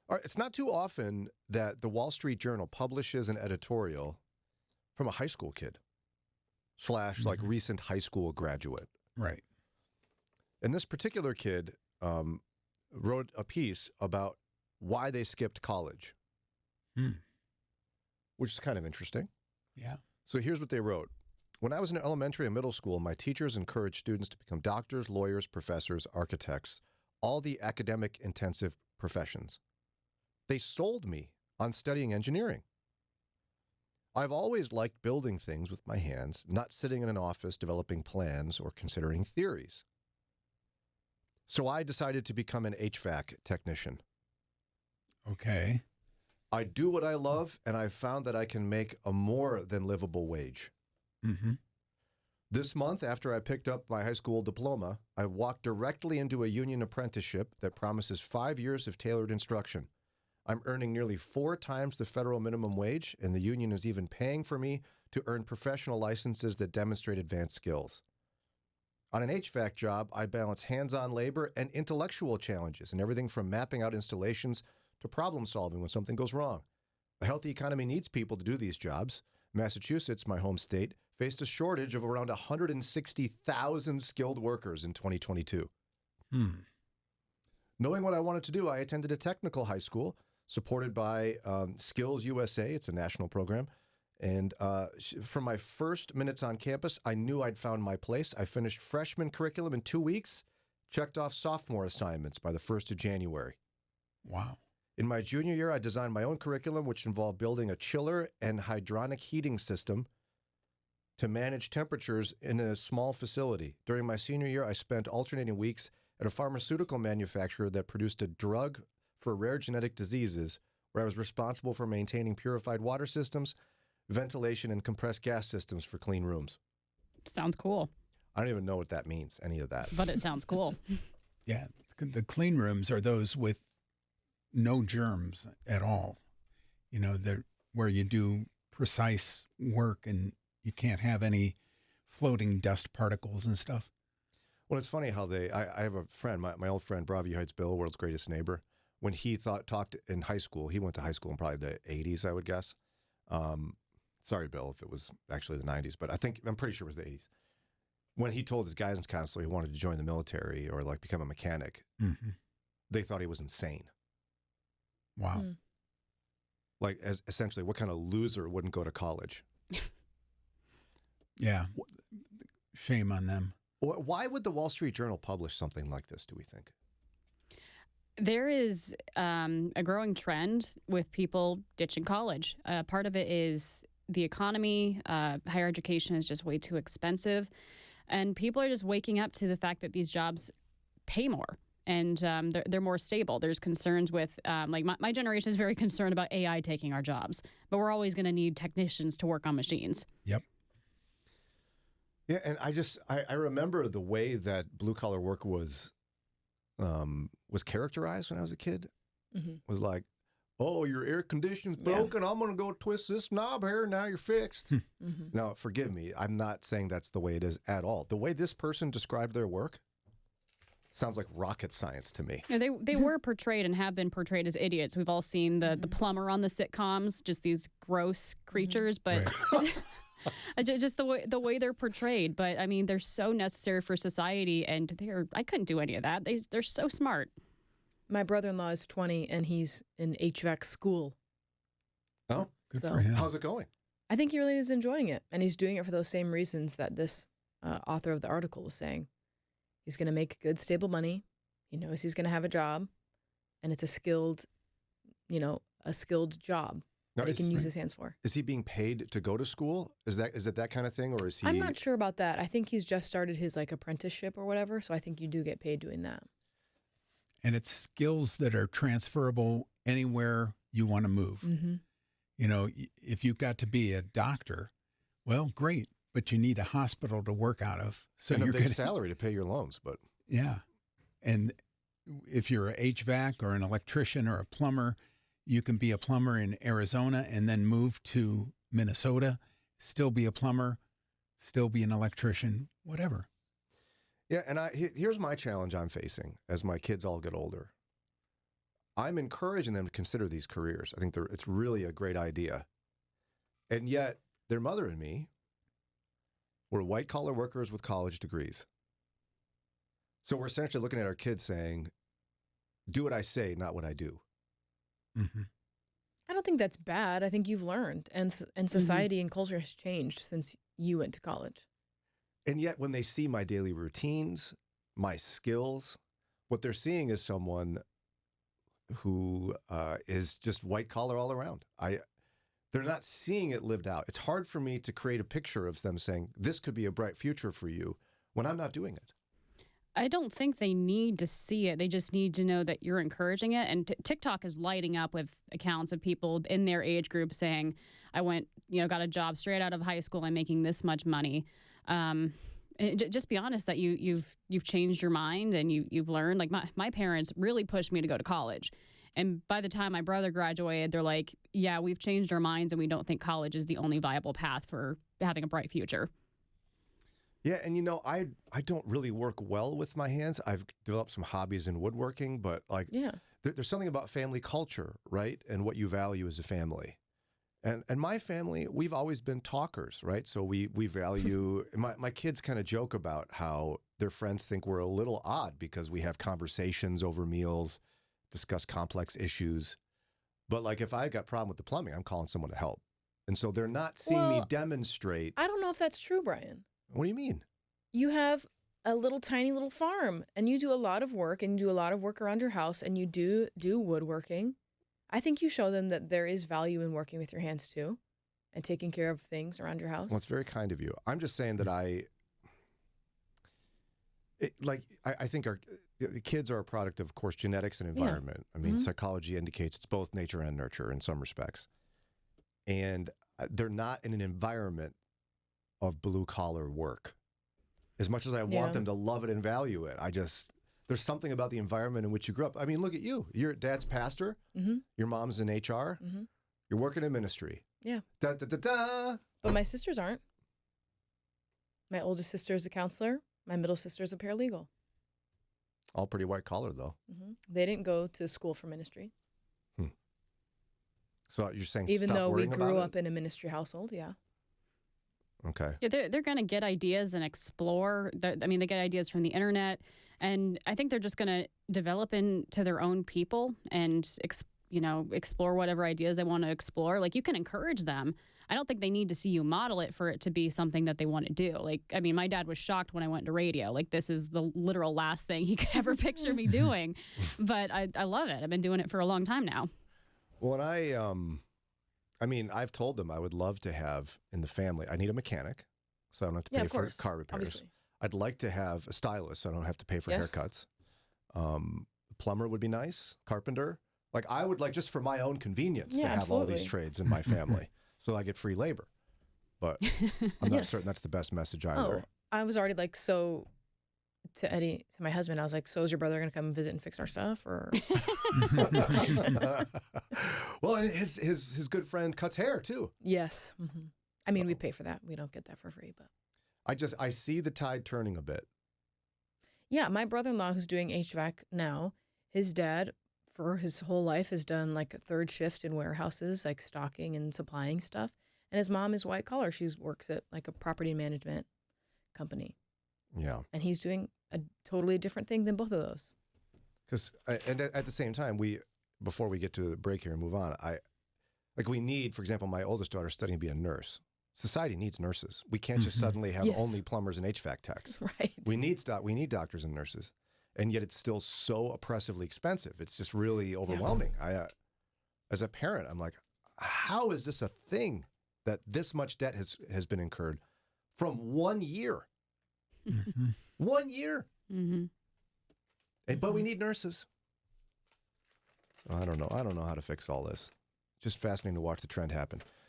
All right, it's not too often that the Wall Street Journal publishes an editorial from a high school kid / like recent high school graduate. Right. And this particular kid wrote a piece about why they skipped college, which is kind of interesting. Yeah. So here's what they wrote. When I was in elementary and middle school, my teachers encouraged students to become doctors, lawyers, professors, architects, all the academic intensive professions. They sold me on studying engineering. I've always liked building things with my hands, not sitting in an office developing plans or considering theories. So I decided to become an HVAC technician. Okay. I do what I love, and I've found that I can make a more than livable wage. Mm-hmm. This month, after I picked up my high school diploma, I walked directly into a union apprenticeship that promises 5 years of tailored instruction. I'm earning nearly 4 times the federal minimum wage, and the union is even paying for me to earn professional licenses that demonstrate advanced skills. On an HVAC job, I balance hands-on labor and intellectual challenges and everything from mapping out installations to problem solving when something goes wrong. A healthy economy needs people to do these jobs. Massachusetts, my home state, faced a shortage of around 160,000 skilled workers in 2022. Knowing what I wanted to do, I attended a technical high school supported by Skills USA. It's a national program. And from my first minutes on campus, I knew I'd found my place. I finished freshman curriculum in 2 weeks, checked off sophomore assignments by the 1st of January. Wow. In my junior year, I designed my own curriculum, which involved building a chiller and hydronic heating system to manage temperatures in a small facility. During my senior year, I spent alternating weeks at a pharmaceutical manufacturer that produced a drug for rare genetic diseases, where I was responsible for maintaining purified water systems, ventilation, and compressed gas systems for clean rooms. Sounds cool. I don't even know what that means, any of that. But it sounds cool. Yeah. The clean rooms are those with no germs at all. You know, they're where you do precise work and you can't have any floating dust particles and stuff. Well, it's funny how I have a friend, my old friend, Bravie Heights Bill, world's greatest neighbor. When he talked in high school, he went to high school in probably the 80s, I would guess. Sorry, Bill, if it was actually the 90s, but I'm pretty sure it was the 80s. When he told his guidance counselor he wanted to join the military or like become a mechanic, they thought he was insane. Wow. Like, as essentially, what kind of loser wouldn't go to college? Yeah. Shame on them. Why would the Wall Street Journal publish something like this, do we think? There is a growing trend with people ditching college. Part of it is the economy. Higher education is just way too expensive. And people are just waking up to the fact that these jobs pay more and they're more stable. There's concerns with, like my generation is very concerned about AI taking our jobs, but we're always going to need technicians to work on machines. Yep. Yeah, and I remember the way that blue-collar work was characterized when I was a kid. Was like, oh, your air conditioning's broken. I'm going to go twist this knob here. Now you're fixed. Now, forgive me. I'm not saying that's the way it is at all. The way this person described their work sounds like rocket science to me. Yeah, they were portrayed and have been portrayed as idiots. We've all seen the plumber on the sitcoms, just these gross creatures, but just the way they're portrayed. But I mean, they're so necessary for society, and I couldn't do any of that. They're so smart. My brother-in-law is 20, and he's in HVAC school. Oh, good for him. How's it going? I think he really is enjoying it, and he's doing it for those same reasons that this author of the article was saying. He's going to make good, stable money. He knows he's going to have a job, and it's a skilled job that he can use his hands for. Is he being paid to go to school? Is it that kind of thing, or is he? I'm not sure about that. I think he's just started his apprenticeship or whatever, so I think you do get paid doing that. And it's skills that are transferable anywhere you want to move. You know, if you've got to be a doctor, well, great, but you need a hospital to work out of. So and you're a big salary to pay your loans, but yeah. And if you're an HVAC or an electrician or a plumber, you can be a plumber in Arizona and then move to Minnesota, still be a plumber, still be an electrician, whatever. Yeah, and here's my challenge I'm facing as my kids all get older. I'm encouraging them to consider these careers. I think it's really a great idea. And yet, their mother and me were white-collar workers with college degrees. So we're essentially looking at our kids saying, do what I say, not what I do. Mm-hmm. I don't think that's bad. I think you've learned, and society and culture has changed since you went to college. And yet, when they see my daily routines, my skills, what they're seeing is someone who is just white collar all around. They're not seeing it lived out. It's hard for me to create a picture of them saying, this could be a bright future for you, when I'm not doing it. I don't think they need to see it. They just need to know that you're encouraging it. And TikTok is lighting up with accounts of people in their age group saying, I went, got a job straight out of high school. I'm making this much money. Just be honest that you've changed your mind and you've learned. Like my parents really pushed me to go to college. And by the time my brother graduated, they're like, yeah, we've changed our minds and we don't think college is the only viable path for having a bright future. Yeah, and I don't really work well with my hands. I've developed some hobbies in woodworking, but there's something about family culture, right? And what you value as a family. And my family, we've always been talkers, right? So we value, my kids kind of joke about how their friends think we're a little odd because we have conversations over meals, discuss complex issues. But like if I got a problem with the plumbing, I'm calling someone to help. And so they're not seeing me demonstrate. I don't know if that's true, Brian. What do you mean? You have a tiny little farm and you do a lot of work and you do a lot of work around your house and you do woodworking. I think you show them that there is value in working with your hands too and taking care of things around your house. Well, it's very kind of you. I'm just saying that I think the kids are a product of course, genetics and environment. I mean, psychology indicates it's both nature and nurture in some respects. And they're not in an environment of blue-collar work. As much as I want them to love it and value it, there's something about the environment in which you grew up. I mean, look at you. Your dad's pastor. Mm-hmm. Your mom's in HR. Mm-hmm. You're working in ministry. Yeah. Da, da, da, da. But my sisters aren't. My oldest sister is a counselor. My middle sister is a paralegal. All pretty white-collar, though. Mm-hmm. They didn't go to school for ministry. So you're saying even stop though we worrying grew about up in a ministry household, yeah. Okay. Yeah, they're going to get ideas and explore. They get ideas from the internet, and I think they're just going to develop into their own people and explore whatever ideas they want to explore. Like you can encourage them. I don't think they need to see you model it for it to be something that they want to do. Like, I mean, my dad was shocked when I went to radio. Like, this is the literal last thing he could ever picture me doing. But I love it. I've been doing it for a long time now. Well, and I've told them I would love to have in the family, I need a mechanic, so I don't have to pay for car repairs. Obviously. I'd like to have a stylist, so I don't have to pay for Yes. haircuts. Plumber would be nice, carpenter. Like, I would like, just for my own convenience, to have all these absolutely. trades in my family, so I get free labor. But I'm not Yes. certain that's the best message either. I was already like, so to Eddie, to my husband, I was like, so is your brother going to come and visit and fix our stuff? Or Well, and his good friend cuts hair, too. yes. Mm-hmm. I mean, we pay for that. We don't get that for free, but I see the tide turning a bit. yeah, my brother-in-law who's doing HVAC now, his dad for his whole life has done like a third shift in warehouses, like stocking and supplying stuff. And his mom is white collar. She works at like a property management company. Yeah. And he's doing a totally different thing than both of those. Because and at the same time, before we get to the break here and move on, we need, for example, my oldest daughter studying to be a nurse. Society needs nurses. We can't just suddenly have Yes. only plumbers and HVAC techs. Right. We need doctors and nurses, and yet it's still so oppressively expensive. It's just really overwhelming. As a parent, I'm like, how is this a thing that this much debt has been incurred from 1 year? 1 year. Mm-hmm. But we need nurses. I don't know how to fix all this. Just fascinating to watch the trend happen.